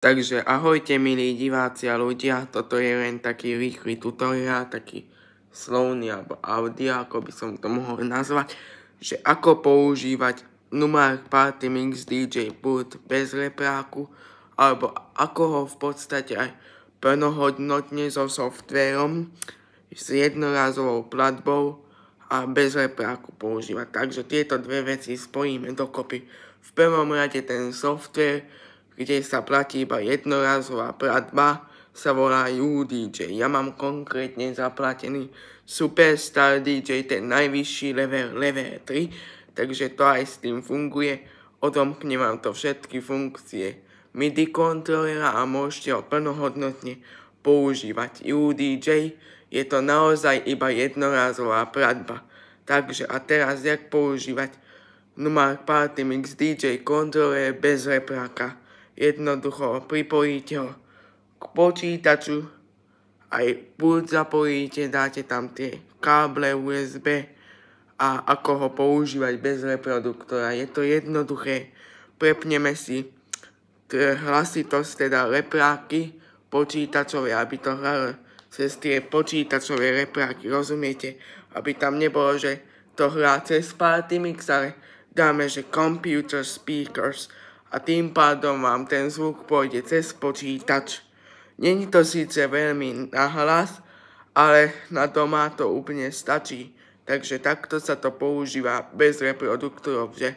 Takže ahojte milí diváci a ľudia, toto je len taký rýchly tutoriál, taký slovný alebo audio, ako by som to mohol nazvať, že ako používať Numark Party Mix DJ pult bez repráku, alebo ako ho v podstate aj plnohodnotne so softvérom, s jednorázovou platbou a bez repráku používať. Takže tieto dve veci spojíme dokopy. V prvom rade ten softvér, kde sa platí iba jednorázová platba, sa volá UDJ. Ja mám konkrétne zaplatený Superstar DJ, ten najvyšší level 3, takže to aj s tým funguje. Odomknem vám to všetky funkcie MIDI kontrolera a môžete ho plnohodnotne používať. UDJ je to naozaj iba jednorázová platba. Takže a teraz jak používať Numark Party Mix DJ kontroler bez repráka. Jednoducho pripojíte ho k počítaču, aj pult zapojíte, dáte tam tie káble USB a ako ho používať bez reproduktora. Je to jednoduché. Prepneme si hlasitosť, teda repráky počítačové, aby to hralo cez tie počítačové repráky, rozumiete? Aby tam nebolo, že to hrá cez Party Mix, ale dáme, že computer speakers, a tým pádom vám ten zvuk pôjde cez počítač. Není to síce veľmi nahlas, ale na doma to úplne stačí. Takže takto sa to používa bez reproduktorov, že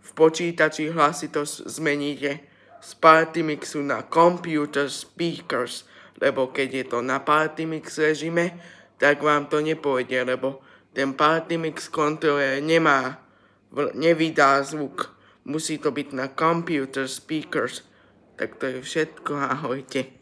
v počítači hlasitosť zmeníte z Party Mixu na computer speakers, lebo keď je to na Party Mix režime, tak vám to nepôjde, lebo ten Party Mix kontroler nevydá zvuk. Musí to byť na computer speakers. Tak to je všetko, ahojte.